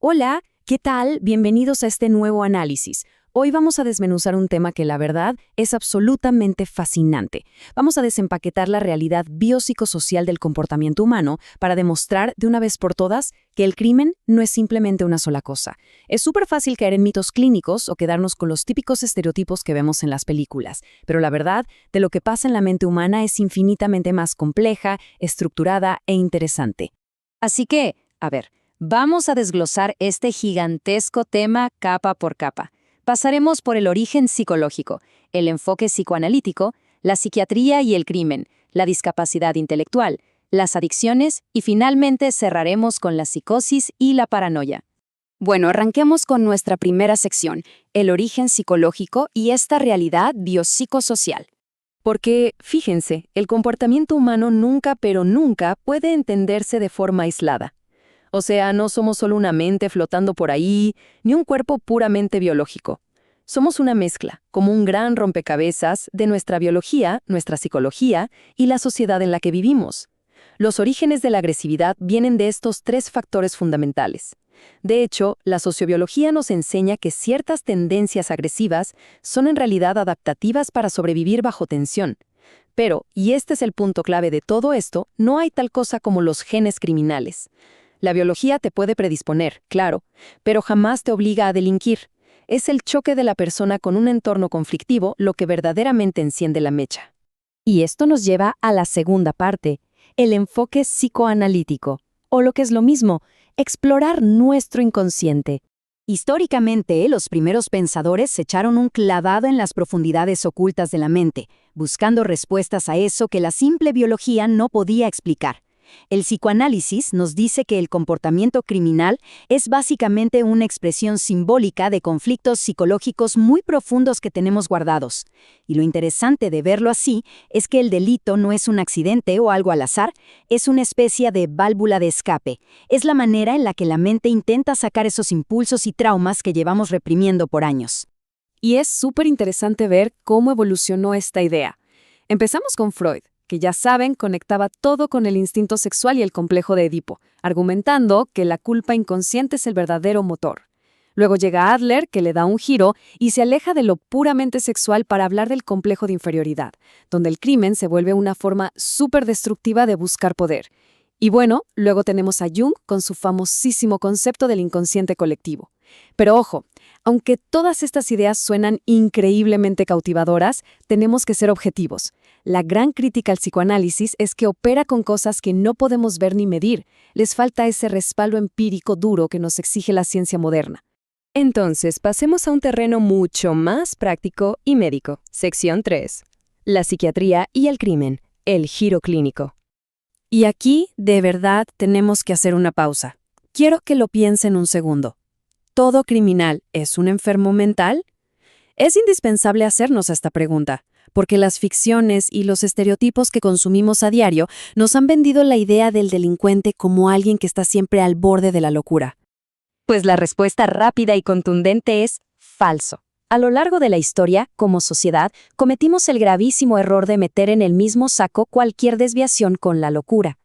Hola, ¿qué tal? Bienvenidos a este nuevo análisis. Hoy vamos a desmenuzar un tema que la verdad es absolutamente fascinante. Vamos a desempaquetar la realidad biopsicosocial del comportamiento humano para demostrar de una vez por todas que el crimen no es simplemente una sola cosa. Es súper fácil caer en mitos clínicos o quedarnos con los típicos estereotipos que vemos en las películas, pero la verdad de lo que pasa en la mente humana es infinitamente más compleja, estructurada e interesante. Así que, vamos a desglosar este gigantesco tema capa por capa. Pasaremos por el origen psicológico, el enfoque psicoanalítico, la psiquiatría y el crimen, la discapacidad intelectual, las adicciones y finalmente cerraremos con la psicosis y la paranoia. Bueno, arranquemos con nuestra primera sección, el origen psicológico y esta realidad biopsicosocial. Porque, fíjense, el comportamiento humano nunca, pero nunca puede entenderse de forma aislada. O sea, no somos solo una mente flotando por ahí, ni un cuerpo puramente biológico. Somos una mezcla, como un gran rompecabezas de nuestra biología, nuestra psicología y la sociedad en la que vivimos. Los orígenes de la agresividad vienen de estos tres factores fundamentales. De hecho, la sociobiología nos enseña que ciertas tendencias agresivas son en realidad adaptativas para sobrevivir bajo tensión. Pero, y este es el punto clave de todo esto, no hay tal cosa como los genes criminales. La biología te puede predisponer, claro, pero jamás te obliga a delinquir. Es el choque de la persona con un entorno conflictivo lo que verdaderamente enciende la mecha. Y esto nos lleva a la segunda parte, el enfoque psicoanalítico, o lo que es lo mismo, explorar nuestro inconsciente. Históricamente, los primeros pensadores se echaron un clavado en las profundidades ocultas de la mente, buscando respuestas a eso que la simple biología no podía explicar. El psicoanálisis nos dice que el comportamiento criminal es básicamente una expresión simbólica de conflictos psicológicos muy profundos que tenemos guardados. Y lo interesante de verlo así es que el delito no es un accidente o algo al azar, es una especie de válvula de escape. Es la manera en la que la mente intenta sacar esos impulsos y traumas que llevamos reprimiendo por años. Y es súper interesante ver cómo evolucionó esta idea. Empezamos con Freud, que ya saben, conectaba todo con el instinto sexual y el complejo de Edipo, argumentando que la culpa inconsciente es el verdadero motor. Luego llega Adler, que le da un giro y se aleja de lo puramente sexual para hablar del complejo de inferioridad, donde el crimen se vuelve una forma súper destructiva de buscar poder. Y bueno, luego tenemos a Jung con su famosísimo concepto del inconsciente colectivo. Pero ojo, aunque todas estas ideas suenan increíblemente cautivadoras, tenemos que ser objetivos. La gran crítica al psicoanálisis es que opera con cosas que no podemos ver ni medir. Les falta ese respaldo empírico duro que nos exige la ciencia moderna. Entonces, pasemos a un terreno mucho más práctico y médico. Sección 3. La psiquiatría y el crimen. El giro clínico. Y aquí, de verdad, tenemos que hacer una pausa. Quiero que lo piensen un segundo. ¿Todo criminal es un enfermo mental? Es indispensable hacernos esta pregunta, porque las ficciones y los estereotipos que consumimos a diario nos han vendido la idea del delincuente como alguien que está siempre al borde de la locura. Pues la respuesta rápida y contundente es falso. A lo largo de la historia, como sociedad, cometimos el gravísimo error de meter en el mismo saco cualquier desviación con la locura.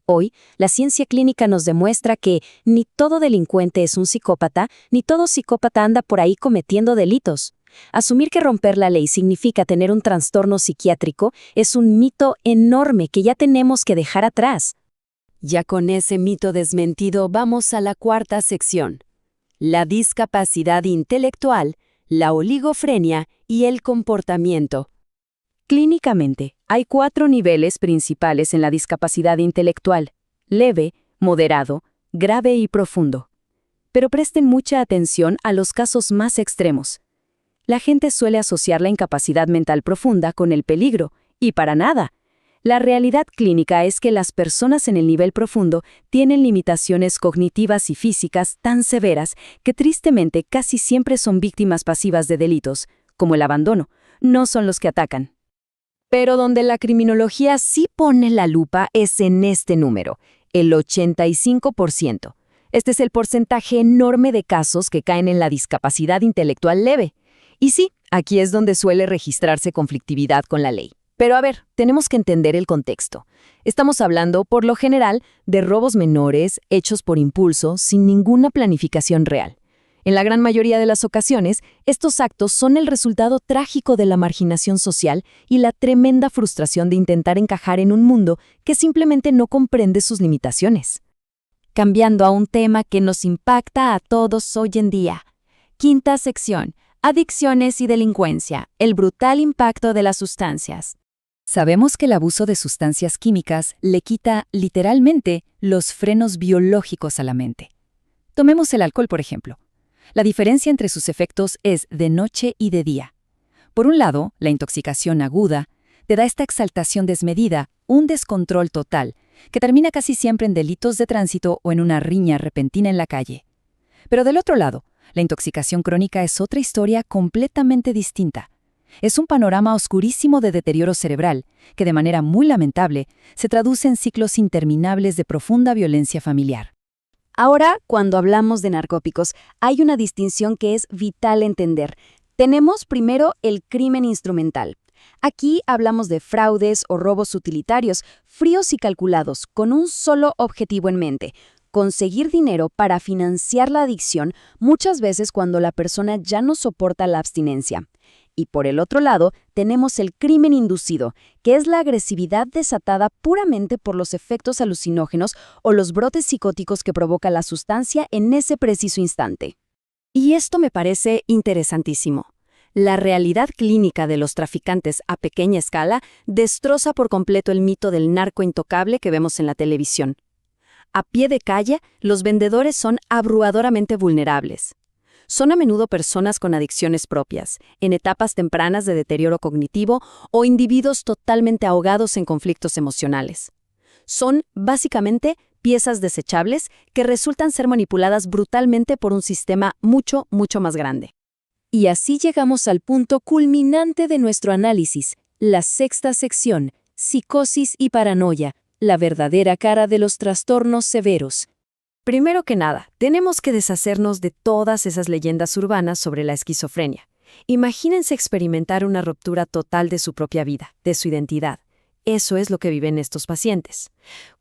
Hoy, la ciencia clínica nos demuestra que ni todo delincuente es un psicópata, ni todo psicópata anda por ahí cometiendo delitos. Asumir que romper la ley significa tener un trastorno psiquiátrico es un mito enorme que ya tenemos que dejar atrás. Ya con ese mito desmentido, vamos a la cuarta sección. La discapacidad intelectual, la oligofrenia y el comportamiento. Clínicamente, hay 4 niveles principales en la discapacidad intelectual: leve, moderado, grave y profundo. Pero presten mucha atención a los casos más extremos. La gente suele asociar la incapacidad mental profunda con el peligro, y para nada. La realidad clínica es que las personas en el nivel profundo tienen limitaciones cognitivas y físicas tan severas que tristemente casi siempre son víctimas pasivas de delitos, como el abandono, no son los que atacan. Pero donde la criminología sí pone la lupa es en este número, el 85%. Este es el porcentaje enorme de casos que caen en la discapacidad intelectual leve. Y sí, aquí es donde suele registrarse conflictividad con la ley. Pero a ver, tenemos que entender el contexto. Estamos hablando, por lo general, de robos menores hechos por impulso, sin ninguna planificación real. En la gran mayoría de las ocasiones, estos actos son el resultado trágico de la marginación social y la tremenda frustración de intentar encajar en un mundo que simplemente no comprende sus limitaciones. Cambiando a un tema que nos impacta a todos hoy en día. Quinta sección. Adicciones y delincuencia. El brutal impacto de las sustancias. Sabemos que el abuso de sustancias químicas le quita, literalmente, los frenos biológicos a la mente. Tomemos el alcohol, por ejemplo. La diferencia entre sus efectos es de noche y de día. Por un lado, la intoxicación aguda te da esta exaltación desmedida, un descontrol total, que termina casi siempre en delitos de tránsito o en una riña repentina en la calle. Pero del otro lado, la intoxicación crónica es otra historia completamente distinta. Es un panorama oscurísimo de deterioro cerebral, que de manera muy lamentable se traduce en ciclos interminables de profunda violencia familiar. Ahora, cuando hablamos de narcóticos, hay una distinción que es vital entender. Tenemos primero el crimen instrumental. Aquí hablamos de fraudes o robos utilitarios, fríos y calculados, con un solo objetivo en mente: conseguir dinero para financiar la adicción, muchas veces cuando la persona ya no soporta la abstinencia. Y por el otro lado, tenemos el crimen inducido, que es la agresividad desatada puramente por los efectos alucinógenos o los brotes psicóticos que provoca la sustancia en ese preciso instante. Y esto me parece interesantísimo. La realidad clínica de los traficantes a pequeña escala destroza por completo el mito del narco intocable que vemos en la televisión. A pie de calle, los vendedores son abrumadoramente vulnerables. Son a menudo personas con adicciones propias, en etapas tempranas de deterioro cognitivo o individuos totalmente ahogados en conflictos emocionales. Son, básicamente, piezas desechables que resultan ser manipuladas brutalmente por un sistema mucho, mucho más grande. Y así llegamos al punto culminante de nuestro análisis, la sexta sección, psicosis y paranoia, la verdadera cara de los trastornos severos. Primero que nada, tenemos que deshacernos de todas esas leyendas urbanas sobre la esquizofrenia. Imagínense experimentar una ruptura total de su propia vida, de su identidad. Eso es lo que viven estos pacientes.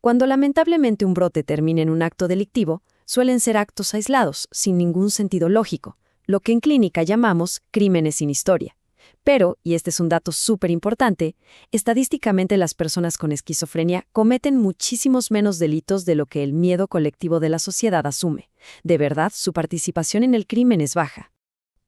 Cuando lamentablemente un brote termina en un acto delictivo, suelen ser actos aislados, sin ningún sentido lógico, lo que en clínica llamamos crímenes sin historia. Pero, y este es un dato súper importante, estadísticamente las personas con esquizofrenia cometen muchísimos menos delitos de lo que el miedo colectivo de la sociedad asume. De verdad, su participación en el crimen es baja.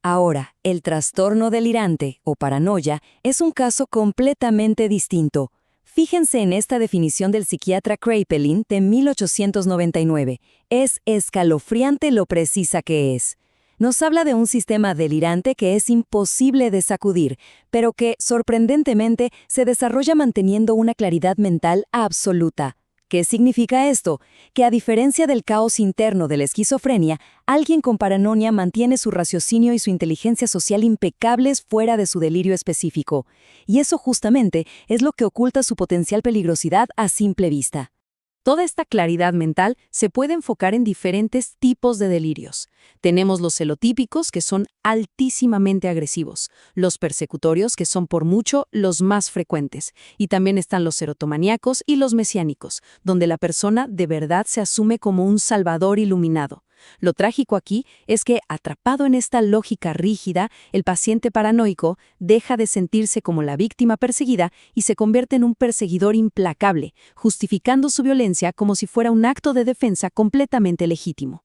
Ahora, el trastorno delirante o paranoia es un caso completamente distinto. Fíjense en esta definición del psiquiatra Kraepelin de 1899. Es escalofriante lo precisa que es. Nos habla de un sistema delirante que es imposible de sacudir, pero que, sorprendentemente, se desarrolla manteniendo una claridad mental absoluta. ¿Qué significa esto? Que a diferencia del caos interno de la esquizofrenia, alguien con paranoia mantiene su raciocinio y su inteligencia social impecables fuera de su delirio específico. Y eso justamente es lo que oculta su potencial peligrosidad a simple vista. Toda esta claridad mental se puede enfocar en diferentes tipos de delirios. Tenemos los celotípicos, que son altísimamente agresivos, los persecutorios, que son por mucho los más frecuentes, y también están los erotomaníacos y los mesiánicos, donde la persona de verdad se asume como un salvador iluminado. Lo trágico aquí es que, atrapado en esta lógica rígida, el paciente paranoico deja de sentirse como la víctima perseguida y se convierte en un perseguidor implacable, justificando su violencia como si fuera un acto de defensa completamente legítimo.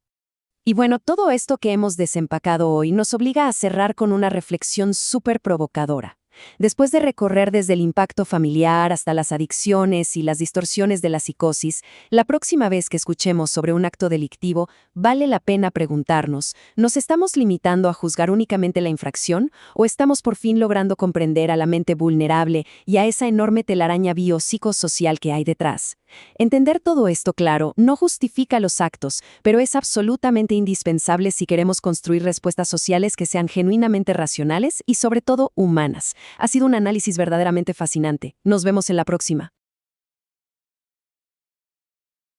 Y bueno, todo esto que hemos desempacado hoy nos obliga a cerrar con una reflexión súper provocadora. Después de recorrer desde el impacto familiar hasta las adicciones y las distorsiones de la psicosis, la próxima vez que escuchemos sobre un acto delictivo, vale la pena preguntarnos, ¿nos estamos limitando a juzgar únicamente la infracción o estamos por fin logrando comprender a la mente vulnerable y a esa enorme telaraña biopsicosocial que hay detrás? Entender todo esto, claro, no justifica los actos, pero es absolutamente indispensable si queremos construir respuestas sociales que sean genuinamente racionales y sobre todo humanas. Ha sido un análisis verdaderamente fascinante. Nos vemos en la próxima.